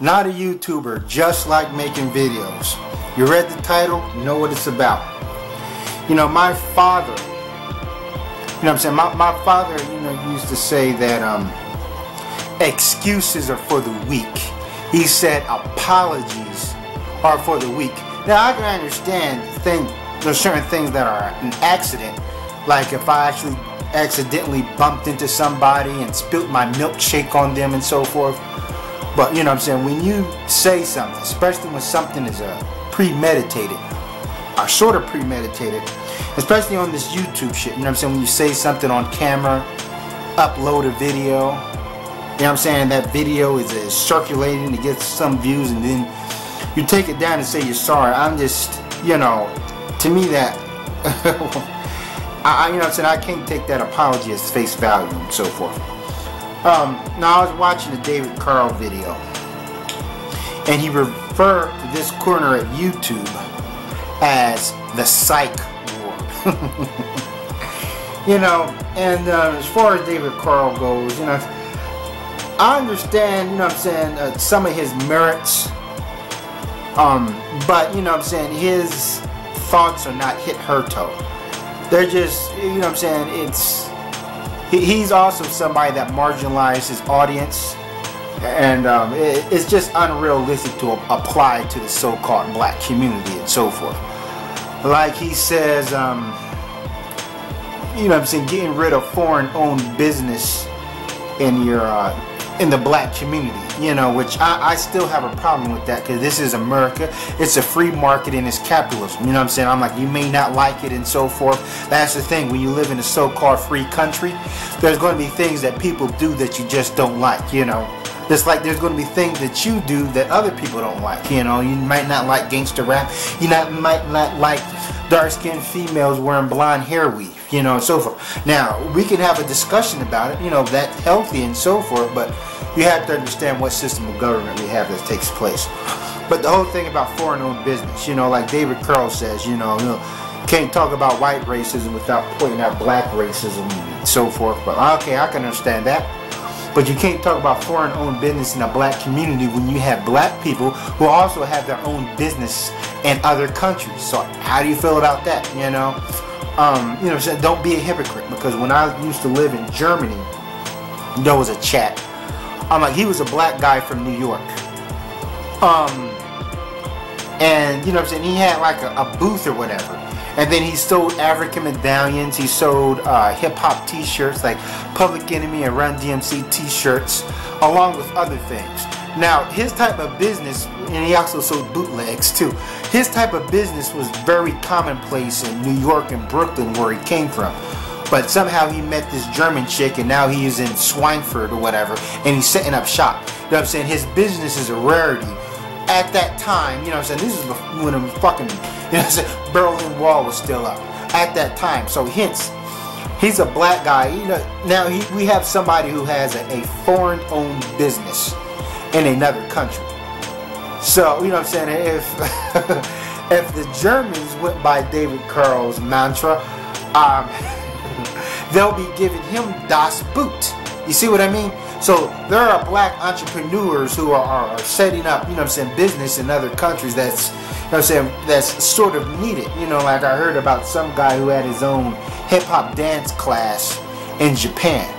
not a YouTuber, just like making videos. You read the title, you know what it's about. You know, my father, you know what I'm saying, my father, you know, used to say that excuses are for the weak. He said apologies are for the weak. Now I can understand there's certain things that are an accident, like if I actually accidentally bumped into somebody and spilt my milkshake on them and so forth. But you know what I'm saying, when you say something, especially when something is premeditated, or sort of premeditated, especially on this YouTube shit, you know what I'm saying, when you say something on camera, upload a video, you know what I'm saying, that video is circulating to get some views, and then you take it down and say you're sorry. I'm just, you know, to me that you know what I'm saying, I can't take that apology as face value and so forth. Now I was watching the David Carl video, and he referred to this corner at YouTube as the psych ward. You know, and as far as David Carl goes, you know, I understand, you know what I'm saying, some of his merits, but you know what I'm saying, his thoughts are not hit her toe. They're just, you know what I'm saying, he's also somebody that marginalized his audience, and it's just unrealistic to apply to the so-called black community and so forth. Like he says, you know what I'm saying, getting rid of foreign-owned business in your in the black community, you know, which I still have a problem with that, because this is America. It's a free market and it's capitalism, you know what I'm saying. I'm like, you may not like it and so forth. That's the thing, when you live in a so-called free country, there's going to be things that people do that you just don't like, you know. Just like there's going to be things that you do that other people don't like, you know. You might not like gangster rap, you might not like dark-skinned females wearing blonde hair weave, you know, and so forth. Now, we can have a discussion about it, you know, that's healthy and so forth, but you have to understand what system of government we have that takes place. But the whole thing about foreign-owned business, you know, like David Carl says, you know, can't talk about white racism without pointing out black racism and so forth. But okay, I can understand that. But you can't talk about foreign-owned business in a black community when you have black people who also have their own business in other countries. So how do you feel about that, you know? You know, so don't be a hypocrite, because when I used to live in Germany, there was a chat. I'm like, he was a black guy from New York. And you know what I'm saying, he had like a booth or whatever. And then he sold African medallions, he sold hip-hop t-shirts like Public Enemy and Run DMC t-shirts, along with other things. Now, his type of business, and he also sold bootlegs too, his type of business was very commonplace in New York and Brooklyn, where he came from. But somehow he met this German chick, and now he is in Schweinfurt or whatever, and he's setting up shop. You know what I'm saying? His business is a rarity. At that time, you know what I'm saying, this is when the fucking, you know what I'm saying, Berlin Wall was still up. At that time. So hence, he's a black guy. You know, now we have somebody who has a foreign-owned business in another country. So, you know what I'm saying, if the Germans went by David Carl's mantra, they'll be giving him Das Boot. You see what I mean? So there are black entrepreneurs who are setting up, you know what I'm saying, business in other countries that's, you know what I'm saying, that's sort of needed. You know, like I heard about some guy who had his own hip-hop dance class in Japan,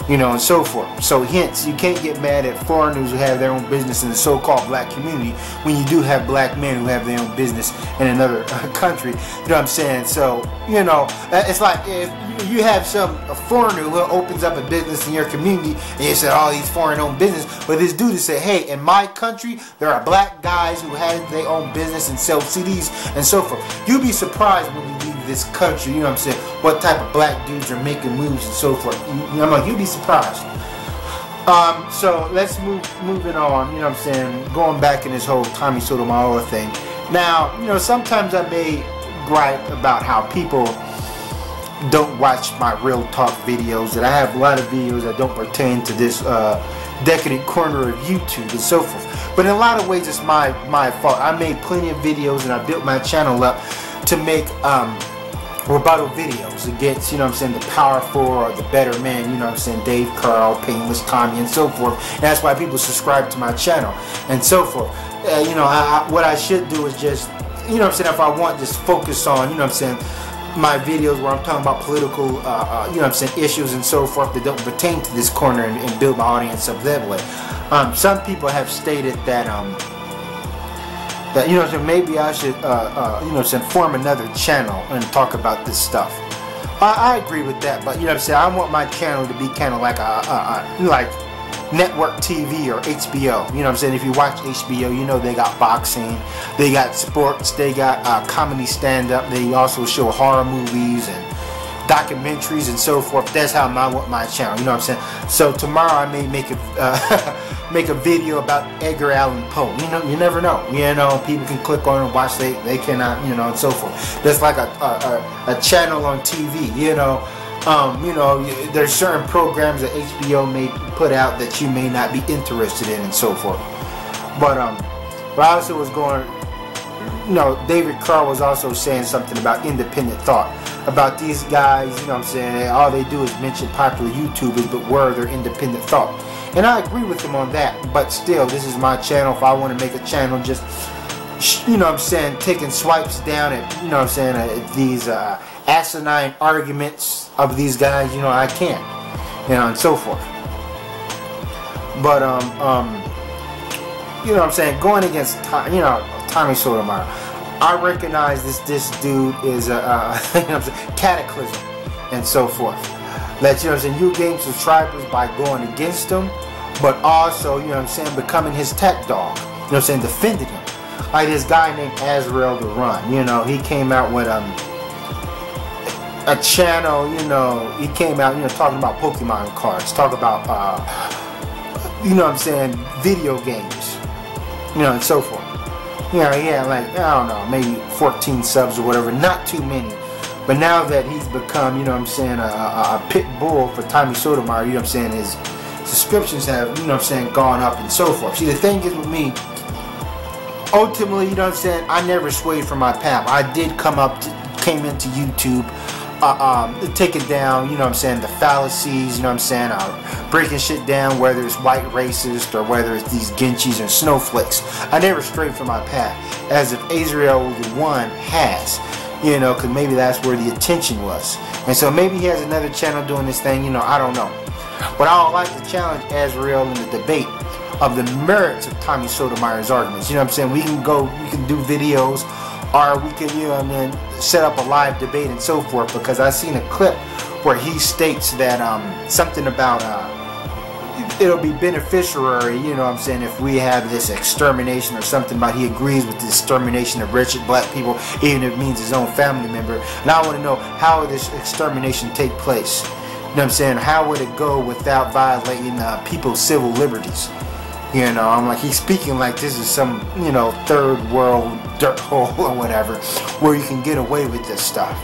you know, and so forth. So hence, you can't get mad at foreigners who have their own business in the so-called black community when you do have black men who have their own business in another country. You know what I'm saying? So, you know, it's like if you have a foreigner who opens up a business in your community, and you say, oh, these foreign-owned business, but this dude is say, hey, in my country, there are black guys who have their own business and sell CDs and so forth. You'll be surprised when you leave this country, you know what I'm saying, what type of black dudes are making moves and so forth. I'm like, you'll be surprised. So let's moving on, you know what I'm saying, going back in this whole Tommy Sotomayor thing. Now, you know, sometimes I may gripe about how people don't watch my real talk videos, that I have a lot of videos that don't pertain to this decadent corner of YouTube and so forth. But in a lot of ways, it's my fault. I made plenty of videos and I built my channel up to make rebuttal videos against, you know what I'm saying, the powerful or the better men, you know what I'm saying, Dave, Carl, Painless, Tommy, and so forth. And that's why people subscribe to my channel and so forth. You know, what I should do is just, you know what I'm saying, if I want, just focus on, you know what I'm saying, my videos where I'm talking about political, you know what I'm saying, issues and so forth that don't pertain to this corner, and build my audience up that way. Some people have stated that, that, you know what I'm saying, maybe I should, you know what I'm saying, form another channel and talk about this stuff. I agree with that, but you know what I'm saying, I want my channel to be kind of like like network TV or HBO. You know what I'm saying? If you watch HBO, you know they got boxing, they got sports, they got comedy stand-up, they also show horror movies and documentaries and so forth. That's how I want my channel, you know what I'm saying? So tomorrow I may make a make a video about Edgar Allan Poe. You know, you never know. You know, people can click on it and watch, they cannot, you know, and so forth. That's like a channel on TV, you know. You know, there's certain programs that HBO may put out that you may not be interested in and so forth. But I also was going, you know, David Carr was also saying something about independent thought, about these guys, you know what I'm saying, all they do is mention popular YouTubers, but where are their independent thought? And I agree with him on that, but still, this is my channel. If I want to make a channel just, you know what I'm saying, taking swipes down at, you know what I'm saying, at these asinine arguments of these guys, you know, I can, you know, and so forth. But you know what I'm saying, going against, you know, Tommy Sotomayor, I recognize this dude is a you know what I'm saying, cataclysm and so forth. That, you know what I'm saying, you gain subscribers by going against him, but also, you know what I'm saying, becoming his tech dog. You know what I'm saying, defending him. Like this guy named Azrael the Run, you know, he came out with a channel, you know, he came out, you know, talking about Pokemon cards, talk about, you know what I'm saying, video games, you know, and so forth. You know, he had like, I don't know, maybe 14 subs or whatever, not too many. But now that he's become, you know what I'm saying, a pit bull for Tommy Sotomayor, you know what I'm saying, his subscriptions have, you know what I'm saying, gone up and so forth. See, the thing is with me, ultimately, you know what I'm saying, I never swayed from my path. I did came into YouTube, taking down, you know what I'm saying, the fallacies, you know what I'm saying, breaking shit down, whether it's white racist or whether it's these Genchis and snowflakes. I never strayed from my path, as if Azrael the One has, you know, because maybe that's where the attention was. And so maybe he has another channel doing this thing, you know, I don't know. But I would like to challenge Azrael in the debate of the merits of Tommy Sotomayor's arguments. You know what I'm saying? We can do videos, or we can, you know, and then set up a live debate and so forth, because I've seen a clip where he states that something about it'll be beneficiary, you know what I'm saying, if we have this extermination or something, about he agrees with the extermination of wretched black people, even if it means his own family member. And I want to know, how would this extermination take place? You know what I'm saying? How would it go without violating people's civil liberties? You know, I'm like, he's speaking like this is some, you know, third world dirt hole or whatever, where you can get away with this stuff.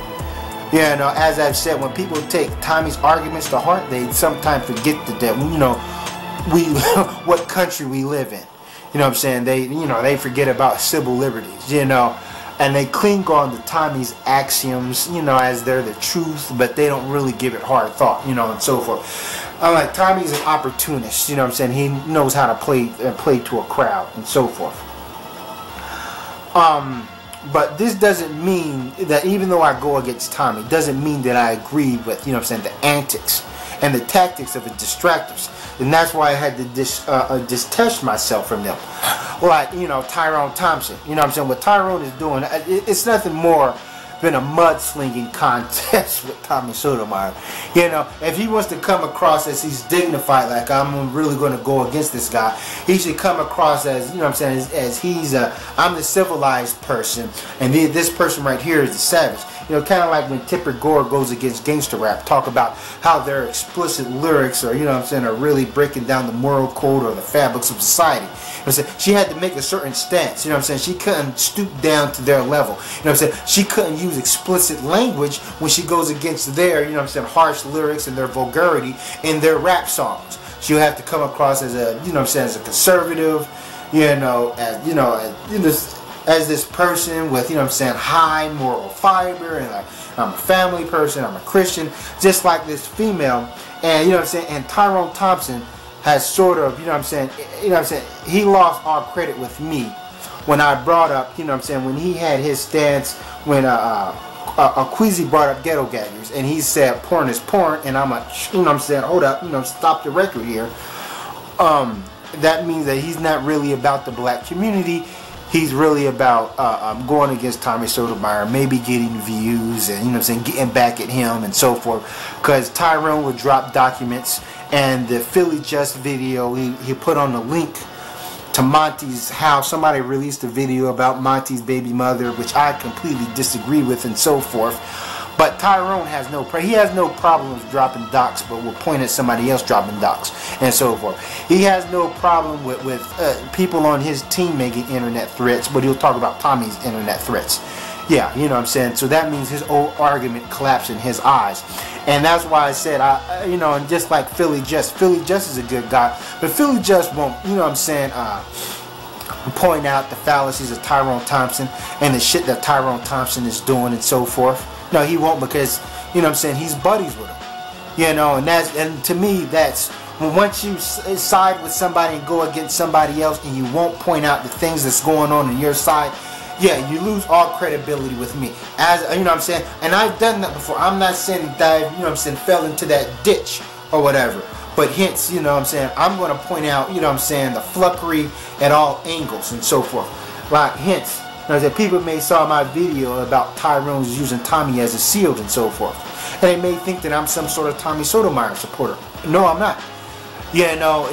You know, as I've said, when people take Tommy's arguments to heart, they sometimes forget that, you know, what country we live in. You know what I'm saying? They, you know, they forget about civil liberties, you know, and they cling on to Tommy's axioms, you know, as they're the truth, but they don't really give it hard thought, you know, and so forth. I'm like, Tommy's an opportunist, you know what I'm saying? He knows how to play to a crowd and so forth. But this doesn't mean that, even though I go against Tommy, doesn't mean that I agree with, you know what I'm saying, the antics and the tactics of the distractors. And that's why I had to detach myself from them. Like, you know, Tyrone Thompson, you know what I'm saying? What Tyrone is doing, it's nothing more than a mudslinging contest with Tommy Sotomayor. You know, if he wants to come across as he's dignified, like I'm really going to go against this guy, he should come across as, you know what I'm saying, as he's I'm the civilized person, and this person right here is the savage. You know, kind of like when Tipper Gore goes against gangster rap, talk about how their explicit lyrics are, you know what I'm saying, are really breaking down the moral code or the fabrics of society. You know, she had to make a certain stance, you know what I'm saying, she couldn't stoop down to their level. You know what I'm saying, she couldn't use explicit language when she goes against their, you know what I'm saying, harsh lyrics and their vulgarity in their rap songs. She'll have to come across as a, you know what I'm saying, as a conservative, you know, as this person with, you know what I'm saying, high moral fiber and I'm a family person, I'm a Christian, just like this female. And you know what I'm saying, and Tyrone Thompson has sort of, you know what I'm saying, he lost all credit with me when I brought up, you know what I'm saying, when he had his stance when Queasy brought up ghetto gaggers, and he said porn is porn, and I'm like, you know what I'm saying, hold up, you know, stop the record here. That means that he's not really about the black community. He's really about going against Tommy Sotomayor, maybe getting views, and you know what I'm saying, getting back at him and so forth. Because Tyrone would drop documents, and the Philly Just video, he put on the link to Monty's house. Somebody released a video about Monty's baby mother, which I completely disagree with and so forth. But Tyrone has no problem with dropping docs, but will point at somebody else dropping docs and so forth. He has no problem with people on his team making internet threats, but he'll talk about Tommy's internet threats. Yeah, you know what I'm saying. So that means his old argument collapsed in his eyes, and that's why I said, you know, and just like Philly Just is a good guy, but Philly Just won't, you know what I'm saying, point out the fallacies of Tyrone Thompson and the shit that Tyrone Thompson is doing and so forth. No, he won't, because, you know what I'm saying, he's buddies with him. You know, and to me, that's when once you side with somebody and go against somebody else, and you won't point out the things that's going on your side, yeah, you lose all credibility with me. As you know what I'm saying, and I've done that before. I'm not saying that, you know what I'm saying, fell into that ditch or whatever. But hence, you know what I'm saying, I'm going to point out, you know what I'm saying, the fluffery at all angles and so forth. Like, hence, you know, that people may saw my video about Tyrone's using Tommy as a shield and so forth, and they may think that I'm some sort of Tommy Sotomayor supporter. No, I'm not. Yeah, no,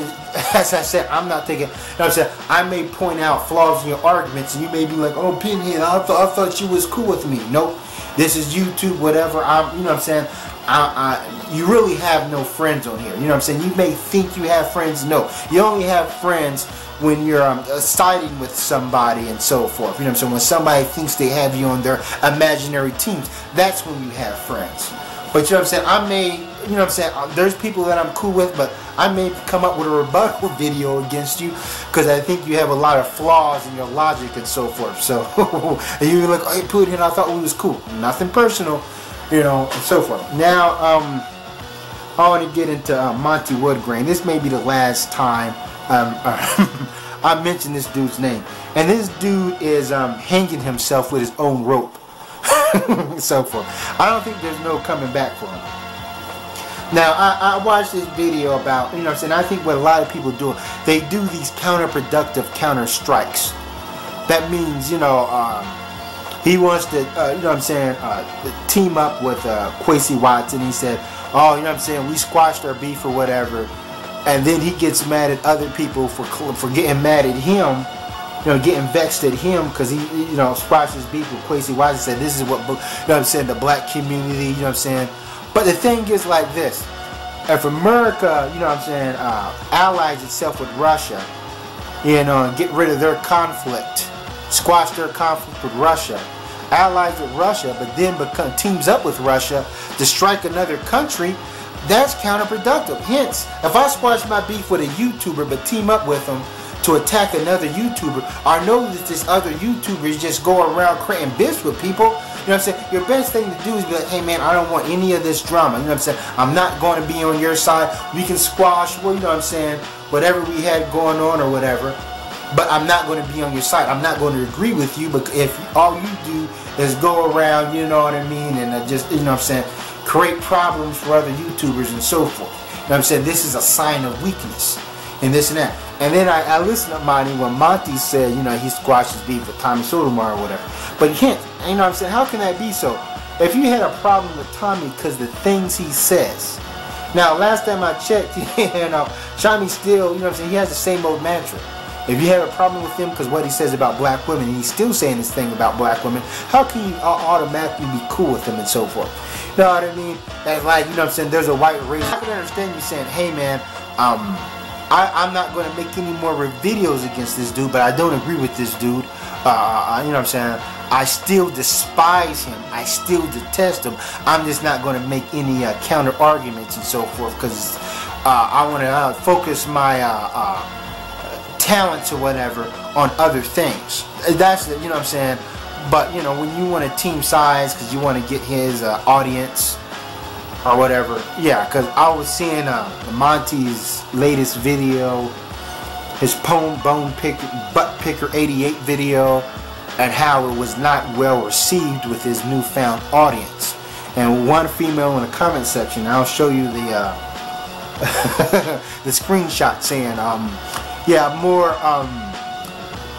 as I said, I'm not thinking, you know what I'm saying, I may point out flaws in your arguments, and you may be like, oh, Pinhead, I thought you was cool with me. Nope, this is YouTube, whatever. You know what I'm saying, you really have no friends on here. You know what I'm saying, you may think you have friends. No, you only have friends when you're siding with somebody and so forth. You know what I'm saying, when somebody thinks they have you on their imaginary teams, that's when you have friends. But you know what I'm saying, I may, you know what I'm saying, there's people that I'm cool with, but I may come up with a rebuttal video against you because I think you have a lot of flaws in your logic and so forth. So, and you're like, hey, Putin, I thought we was cool. Nothing personal, you know, and so forth. Now, I want to get into Monty Woodgrain. This may be the last time I mention this dude's name. And this dude is hanging himself with his own rope. So forth. I don't think there's no coming back for him. Now, I watched this video about, you know what I'm saying, I think what a lot of people do, they do these counterproductive counter strikes. That means, you know, he wants to, you know what I'm saying, team up with Kwesi Watson. He said, oh, you know what I'm saying, we squashed our beef or whatever. And then he gets mad at other people for getting mad at him, you know, getting vexed at him because he, you know, squashed his beef with Kwesi Watson. Said this is what, you know what I'm saying, the black community, you know what I'm saying. But the thing is like this: if America, you know what I'm saying, allies itself with Russia, you know, and get rid of their conflict, squash their conflict with Russia, allies with Russia, but then teams up with Russia to strike another country, that's counterproductive. Hence, if I squash my beef with a YouTuber but team up with them to attack another YouTuber, I know that this other YouTubers just go around creating beefs with people. You know what I'm saying? Your best thing to do is be like, hey man, I don't want any of this drama. You know what I'm saying? I'm not going to be on your side. We can squash, well, you know what I'm saying, whatever we had going on or whatever. But I'm not going to be on your side. I'm not going to agree with you. But if all you do is go around, you know what I mean, and just, you know what I'm saying, create problems for other YouTubers and so forth. You know what I'm saying? This is a sign of weakness and this and that. And then I listened to Monty when Monty said, you know, he squashed his beef with Tommy Sotomayor or whatever. But hint, you know what I'm saying, how can that be so? If you had a problem with Tommy because the things he says. Now, last time I checked, you know, Tommy still, you know what I'm saying, he has the same old mantra. If you have a problem with him because what he says about black women, and he's still saying this thing about black women, how can you automatically be cool with him and so forth? You know what I mean? That's like, you know what I'm saying, there's a white race. I can understand you saying, hey man, I'm not going to make any more videos against this dude, but I don't agree with this dude. You know what I'm saying? I still despise him. I still detest him. I'm just not going to make any counter arguments and so forth because I want to focus my talents or whatever on other things. That's the, you know what I'm saying? But you know, when you want a team size because you want to get his audience or whatever, yeah. Because I was seeing Monty's latest video, his butt picker 88 video, and how it was not well received with his newfound audience. And one female in the comment section, I'll show you the the screenshot saying, yeah, more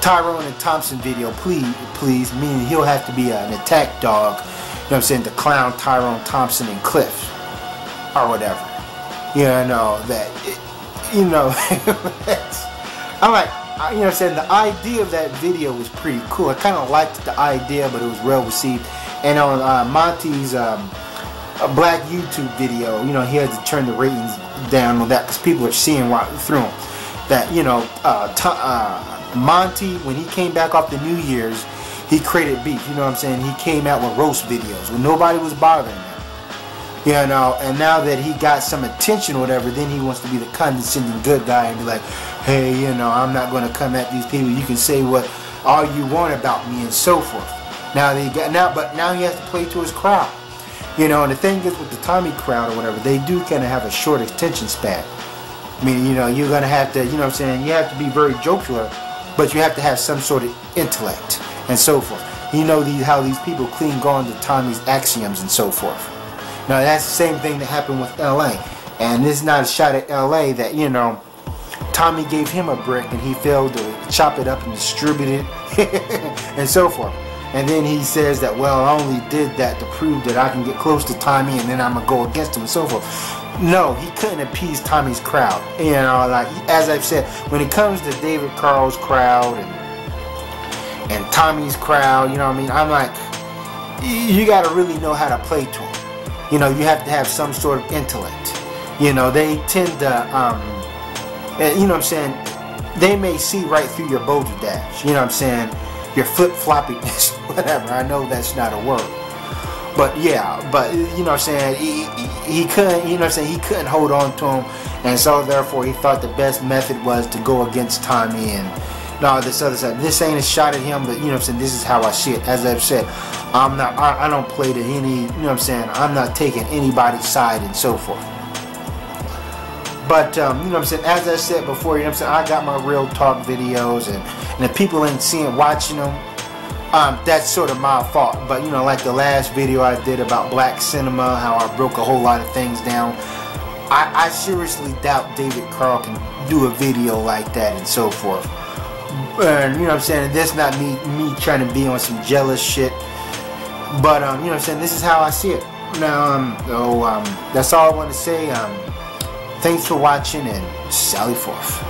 Tyrone and Thompson video, please, meaning he'll have to be an attack dog, you know what I'm saying, to clown Tyrone Thompson and Cliff, or whatever. You know, that, you know, I'm like, you know what I'm saying, the idea of that video was pretty cool. I kind of liked the idea, but it was well received. And on Monty's Black YouTube video, you know, he had to turn the ratings down on that because people are seeing right through him. That, you know, Monty, when he came back off the New Year's, he created beef, you know what I'm saying? He came out with roast videos when nobody was bothering him. You know, and now that he got some attention or whatever, then he wants to be the condescending good guy and be like, hey, you know, I'm not going to come at these people. You can say what all you want about me and so forth. But now he has to play to his crowd. You know, and the thing is with the Tommy crowd or whatever, they do kind of have a short attention span. I mean, you know, you're going to have to, you know what I'm saying, you have to be very jocular, but you have to have some sort of intellect and so forth. You know how these people cling on to Tommy's axioms and so forth. Now, that's the same thing that happened with LA. And this is not a shot at LA that, you know, Tommy gave him a brick and he failed to chop it up and distribute it and so forth. And then he says that, well, I only did that to prove that I can get close to Tommy and then I'm going to go against him and so forth. No, he couldn't appease Tommy's crowd. You know, like, as I've said, when it comes to David Carl's crowd and Tommy's crowd, you know what I mean? I'm like, you got to really know how to play to them. You know, you have to have some sort of intellect. You know, they tend to, you know what I'm saying, they may see right through your boulder dash. You know what I'm saying? Your flip-floppiness, whatever. I know that's not a word. But yeah, but you know what I'm saying, he couldn't, you know what I'm saying, he couldn't hold on to him, and so therefore he thought the best method was to go against Tommy and all this other stuff. This ain't a shot at him, but you know what I'm saying, this is how I see it. As I've said, I don't play to any, you know what I'm saying, I'm not taking anybody's side and so forth. But, you know what I'm saying, as I said before, you know what I'm saying, I got my real talk videos, and if people ain't watching them, that's sort of my fault. But, you know, like the last video I did about black cinema, how I broke a whole lot of things down, I seriously doubt David Carl can do a video like that and so forth. And, you know what I'm saying, that's not me trying to be on some jealous shit. But, you know what I'm saying, this is how I see it. Now, that's all I want to say. Thanks for watching and sally forth.